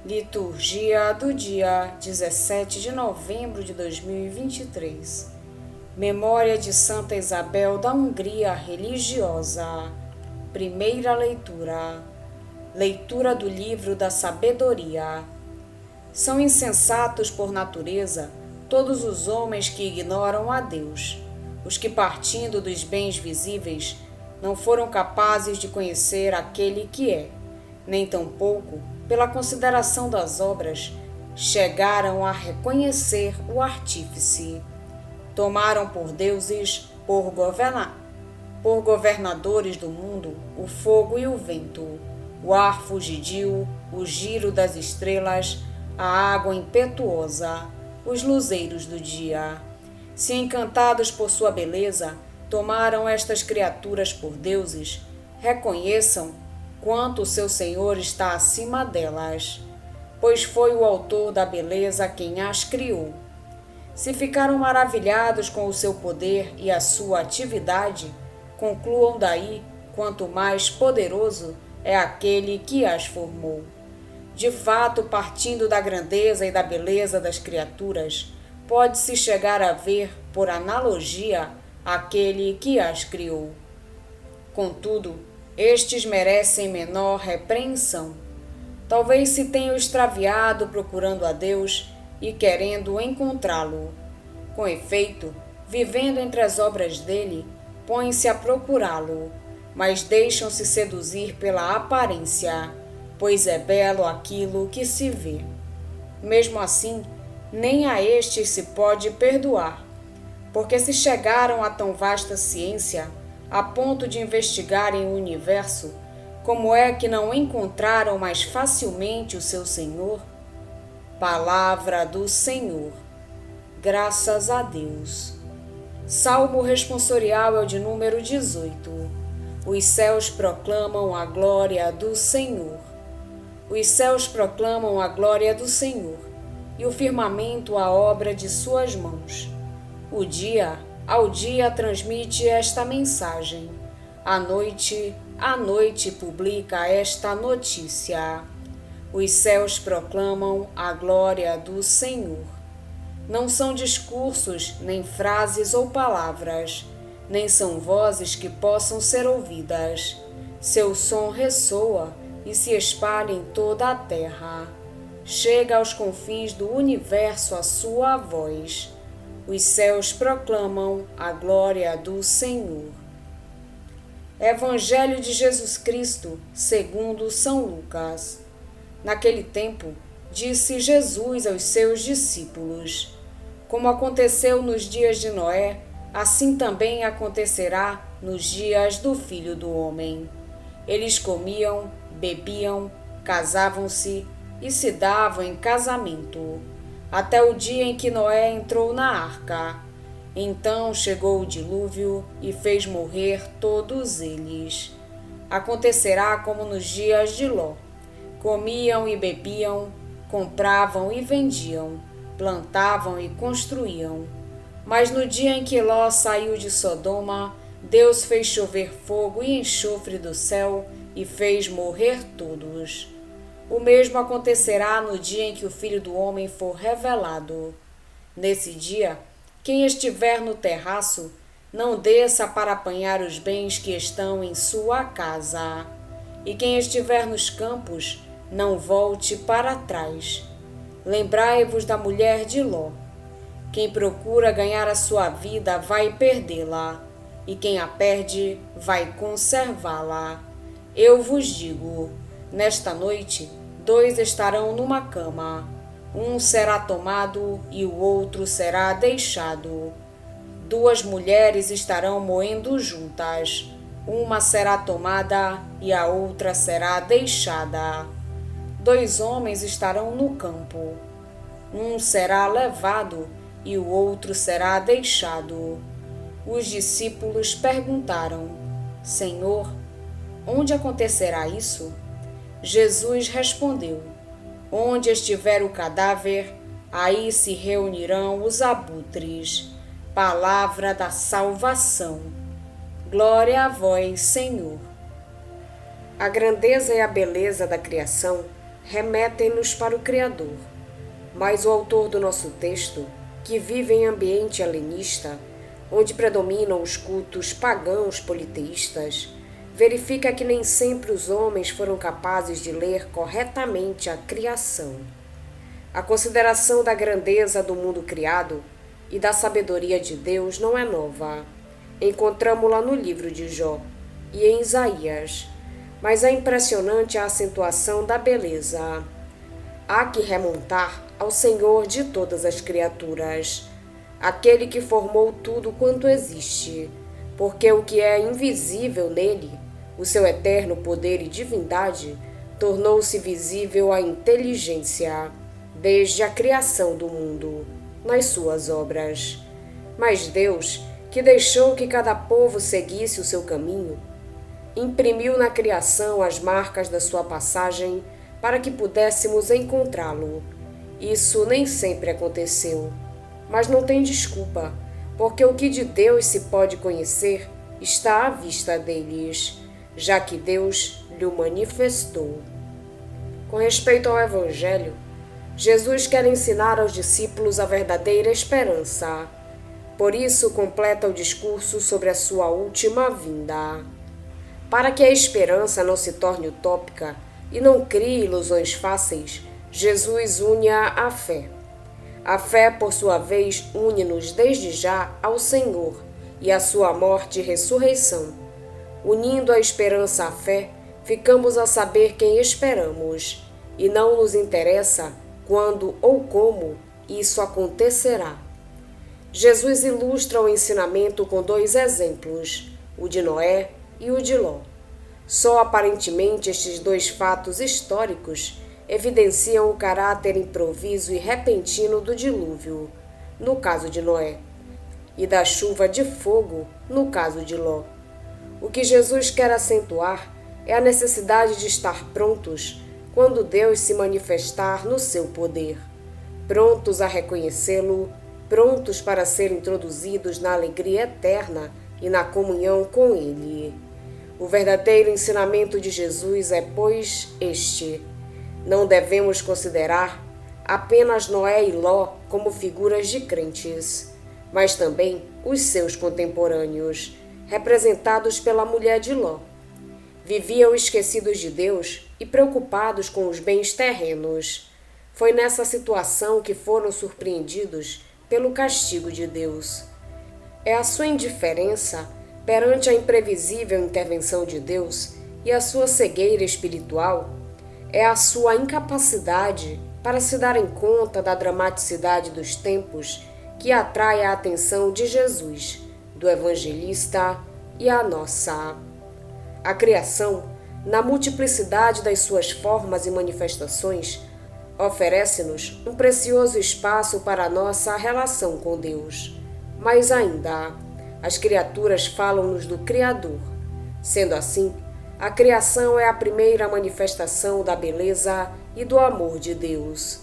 Liturgia do dia 17 de novembro de 2023. Memória de Santa Isabel da Hungria religiosa. Primeira leitura. Leitura do livro da sabedoria. São insensatos por natureza todos os homens que ignoram a Deus, os que, partindo dos bens visíveis, não foram capazes de conhecer aquele que é, nem tampouco, pela consideração das obras, chegaram a reconhecer o Artífice. Tomaram por deuses, por governadores do mundo, o fogo e o vento, o ar fugidio, o giro das estrelas, a água impetuosa, os luzeiros do dia. Se encantados por sua beleza, tomaram estas criaturas por deuses, reconheçam quanto o seu Senhor está acima delas, pois foi o autor da beleza quem as criou. Se ficaram maravilhados com o seu poder e a sua atividade, concluam daí quanto mais poderoso é aquele que as formou. De fato, partindo da grandeza e da beleza das criaturas, pode-se chegar a ver, por analogia, aquele que as criou. Contudo, estes merecem menor repreensão. Talvez se tenham extraviado procurando a Deus e querendo encontrá-lo. Com efeito, vivendo entre as obras dele, põem-se a procurá-lo, mas deixam-se seduzir pela aparência, pois é belo aquilo que se vê. Mesmo assim, nem a estes se pode perdoar, porque se chegaram a tão vasta ciência, a ponto de investigarem o universo, como é que não encontraram mais facilmente o seu Senhor? Palavra do Senhor. Graças a Deus. Salmo responsorial é o de número 18. Os céus proclamam a glória do Senhor. Os céus proclamam a glória do Senhor, e o firmamento a obra de suas mãos. O dia ao dia transmite esta mensagem. À noite publica esta notícia. Os céus proclamam a glória do Senhor. Não são discursos, nem frases ou palavras, nem são vozes que possam ser ouvidas. Seu som ressoa e se espalha em toda a terra. Chega aos confins do universo a sua voz. Os céus proclamam a glória do Senhor. Evangelho de Jesus Cristo, segundo São Lucas. Naquele tempo, disse Jesus aos seus discípulos: como aconteceu nos dias de Noé, assim também acontecerá nos dias do Filho do Homem. Eles comiam, bebiam, casavam-se e se davam em casamento, até o dia em que Noé entrou na arca. Então chegou o dilúvio e fez morrer todos eles. Acontecerá como nos dias de Ló. Comiam e bebiam, compravam e vendiam, plantavam e construíam. Mas no dia em que Ló saiu de Sodoma, Deus fez chover fogo e enxofre do céu e fez morrer todos. O mesmo acontecerá no dia em que o Filho do Homem for revelado. Nesse dia, quem estiver no terraço, não desça para apanhar os bens que estão em sua casa. E quem estiver nos campos, não volte para trás. Lembrai-vos da mulher de Ló. Quem procura ganhar a sua vida vai perdê-la, e quem a perde vai conservá-la. Eu vos digo, nesta noite, 2 estarão numa cama, um será tomado e o outro será deixado. 2 mulheres estarão moendo juntas, uma será tomada e a outra será deixada. 2 homens estarão no campo, um será levado e o outro será deixado. Os discípulos perguntaram: Senhor, onde acontecerá isso? Jesus respondeu: onde estiver o cadáver, aí se reunirão os abutres. Palavra da salvação. Glória a vós, Senhor. A grandeza e a beleza da criação remetem-nos para o Criador. Mas o autor do nosso texto, que vive em ambiente helenista, onde predominam os cultos pagãos politeístas, verifica que nem sempre os homens foram capazes de ler corretamente a criação. A consideração da grandeza do mundo criado e da sabedoria de Deus não é nova. Encontramo-la no livro de Jó e em Isaías, mas é impressionante a acentuação da beleza. Há que remontar ao Senhor de todas as criaturas, aquele que formou tudo quanto existe, porque o que é invisível nele, o seu eterno poder e divindade, tornou-se visível à inteligência, desde a criação do mundo, nas suas obras. Mas Deus, que deixou que cada povo seguisse o seu caminho, imprimiu na criação as marcas da sua passagem para que pudéssemos encontrá-lo. Isso nem sempre aconteceu, mas não tem desculpa, porque o que de Deus se pode conhecer está à vista deles, já que Deus lhe manifestou. Com respeito ao Evangelho, Jesus quer ensinar aos discípulos a verdadeira esperança. Por isso, completa o discurso sobre a sua última vinda. Para que a esperança não se torne utópica e não crie ilusões fáceis, Jesus une-a à fé. A fé, por sua vez, une-nos desde já ao Senhor e à sua morte e ressurreição. Unindo a esperança à fé, ficamos a saber quem esperamos, e não nos interessa quando ou como isso acontecerá. Jesus ilustra o ensinamento com dois exemplos, o de Noé e o de Ló. Só aparentemente estes dois fatos históricos evidenciam o caráter improviso e repentino do dilúvio, no caso de Noé, e da chuva de fogo, no caso de Ló. O que Jesus quer acentuar é a necessidade de estar prontos quando Deus se manifestar no seu poder, prontos a reconhecê-lo, prontos para ser introduzidos na alegria eterna e na comunhão com Ele. O verdadeiro ensinamento de Jesus é, pois, este: não devemos considerar apenas Noé e Ló como figuras de crentes, mas também os seus contemporâneos, representados pela mulher de Ló. Viviam esquecidos de Deus e preocupados com os bens terrenos. Foi nessa situação que foram surpreendidos pelo castigo de Deus. É a sua indiferença perante a imprevisível intervenção de Deus e a sua cegueira espiritual, é a sua incapacidade para se darem conta da dramaticidade dos tempos que atrai a atenção de Jesus, do evangelista e a nossa. A criação, na multiplicidade das suas formas e manifestações, oferece-nos um precioso espaço para a nossa relação com Deus. Mas ainda, as criaturas falam-nos do Criador. Sendo assim, a criação é a primeira manifestação da beleza e do amor de Deus,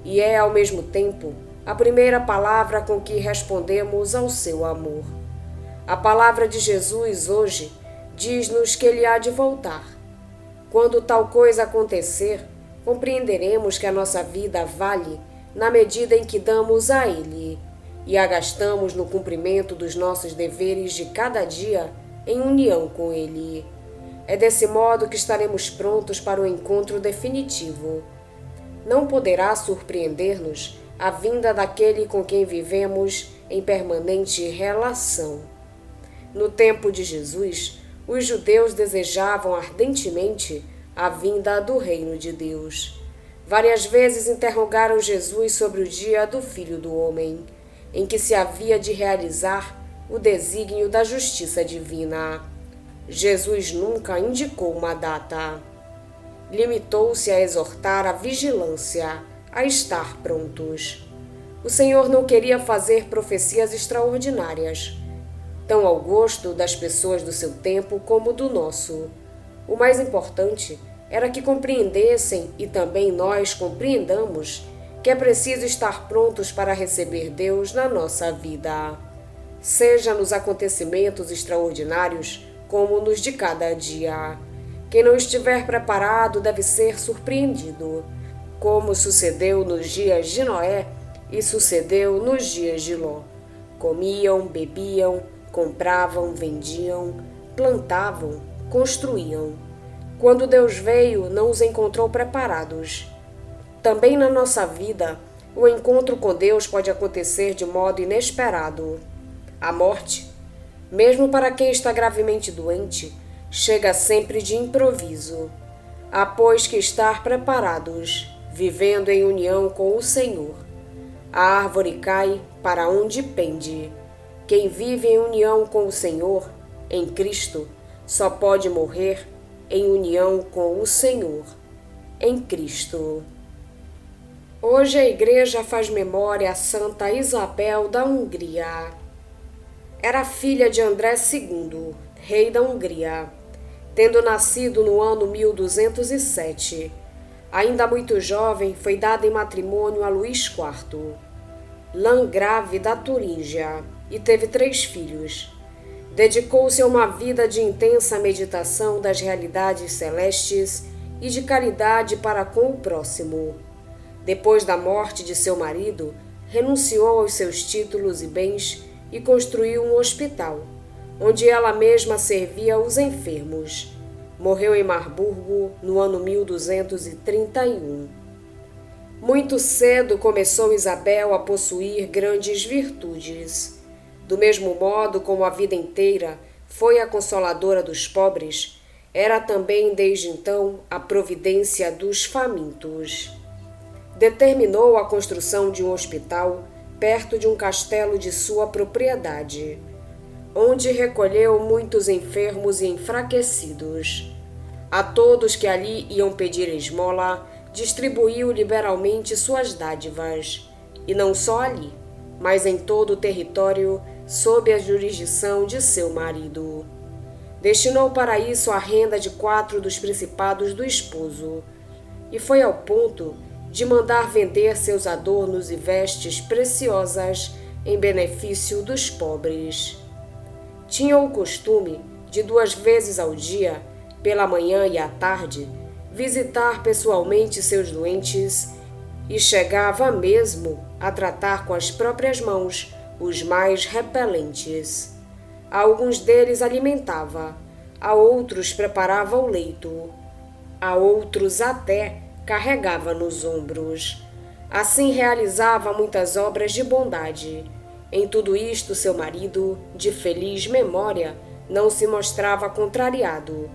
e é, ao mesmo tempo, a primeira palavra com que respondemos ao seu amor. A palavra de Jesus hoje diz-nos que Ele há de voltar. Quando tal coisa acontecer, compreenderemos que a nossa vida vale na medida em que damos a Ele e a gastamos no cumprimento dos nossos deveres de cada dia em união com Ele. É desse modo que estaremos prontos para o encontro definitivo. Não poderá surpreender-nos a vinda daquele com quem vivemos em permanente relação. No tempo de Jesus, os judeus desejavam ardentemente a vinda do reino de Deus. Várias vezes interrogaram Jesus sobre o dia do Filho do Homem, em que se havia de realizar o desígnio da justiça divina. Jesus nunca indicou uma data. Limitou-se a exortar a vigilância, a estar prontos. O Senhor não queria fazer profecias extraordinárias, tão ao gosto das pessoas do seu tempo como do nosso. O mais importante era que compreendessem e também nós compreendamos que é preciso estar prontos para receber Deus na nossa vida, seja nos acontecimentos extraordinários como nos de cada dia. Quem não estiver preparado deve ser surpreendido, como sucedeu nos dias de Noé e sucedeu nos dias de Ló. Comiam, bebiam, compravam, vendiam, plantavam, construíam. Quando Deus veio, não os encontrou preparados. Também na nossa vida, o encontro com Deus pode acontecer de modo inesperado. A morte, mesmo para quem está gravemente doente, chega sempre de improviso. Há, pois, que estar preparados, vivendo em união com o Senhor. A árvore cai para onde pende. Quem vive em união com o Senhor, em Cristo, só pode morrer em união com o Senhor, em Cristo. Hoje a Igreja faz memória a Santa Isabel da Hungria. Era filha de André II, rei da Hungria, tendo nascido no ano 1207. Ainda muito jovem, foi dada em matrimônio a Luís IV, landgrave da Turíngia, e teve 3 filhos. Dedicou-se a uma vida de intensa meditação das realidades celestes e de caridade para com o próximo. Depois da morte de seu marido, renunciou aos seus títulos e bens e construiu um hospital, onde ela mesma servia os enfermos. Morreu em Marburgo no ano 1231. Muito cedo começou Isabel a possuir grandes virtudes. Do mesmo modo como a vida inteira foi a consoladora dos pobres, era também desde então a providência dos famintos. Determinou a construção de um hospital perto de um castelo de sua propriedade, onde recolheu muitos enfermos e enfraquecidos. A todos que ali iam pedir esmola, distribuiu liberalmente suas dádivas, e não só ali, mas em todo o território sob a jurisdição de seu marido. Destinou para isso a renda de 4 dos principados do esposo, e foi ao ponto de mandar vender seus adornos e vestes preciosas em benefício dos pobres. Tinha o costume de 2 vezes ao dia, pela manhã e à tarde, visitar pessoalmente seus doentes e chegava mesmo a tratar com as próprias mãos os mais repelentes. A alguns deles alimentava, a outros preparava o leito, a outros até carregava nos ombros. Assim realizava muitas obras de bondade. Em tudo isto, seu marido, de feliz memória, não se mostrava contrariado.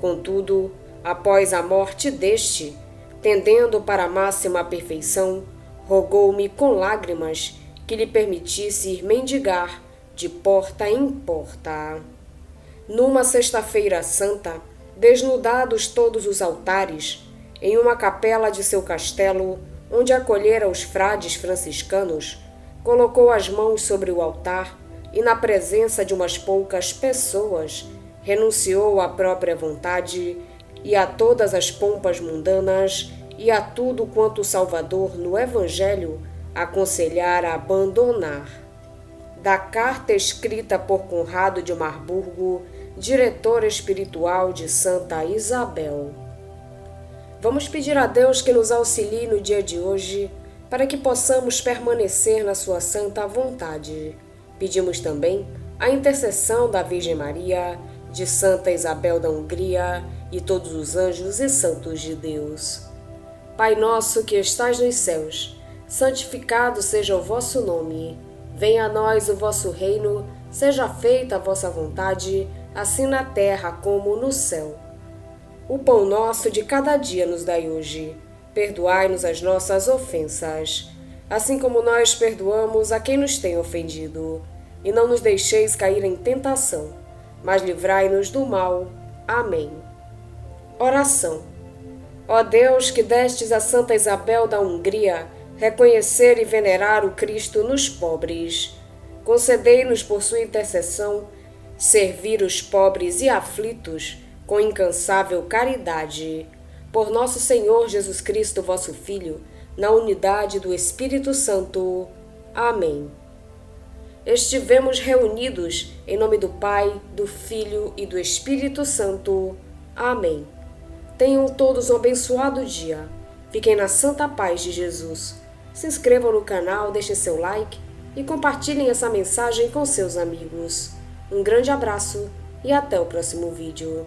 Contudo, após a morte deste, tendendo para a máxima perfeição, rogou-me com lágrimas que lhe permitisse ir mendigar de porta em porta. Numa sexta-feira santa, desnudados todos os altares, em uma capela de seu castelo, onde acolhera os frades franciscanos, colocou as mãos sobre o altar e, na presença de umas poucas pessoas, renunciou à própria vontade e a todas as pompas mundanas e a tudo quanto o Salvador, no Evangelho, aconselhara a abandonar. Da carta escrita por Conrado de Marburgo, diretor espiritual de Santa Isabel. Vamos pedir a Deus que nos auxilie no dia de hoje, para que possamos permanecer na sua santa vontade. Pedimos também a intercessão da Virgem Maria, de Santa Isabel da Hungria e todos os anjos e santos de Deus. Pai nosso que estais nos céus, santificado seja o vosso nome. Venha a nós o vosso reino, seja feita a vossa vontade, assim na terra como no céu. O pão nosso de cada dia nos dai hoje. Perdoai-nos as nossas ofensas, assim como nós perdoamos a quem nos tem ofendido. E não nos deixeis cair em tentação, mas livrai-nos do mal. Amém. Oração. Ó Deus, que destes a Santa Isabel da Hungria reconhecer e venerar o Cristo nos pobres, concedei-nos por sua intercessão servir os pobres e aflitos com incansável caridade. Por nosso Senhor Jesus Cristo, vosso Filho, na unidade do Espírito Santo. Amém. Estivemos reunidos em nome do Pai, do Filho e do Espírito Santo. Amém. Tenham todos um abençoado dia. Fiquem na santa paz de Jesus. Se inscrevam no canal, deixem seu like e compartilhem essa mensagem com seus amigos. Um grande abraço e até o próximo vídeo.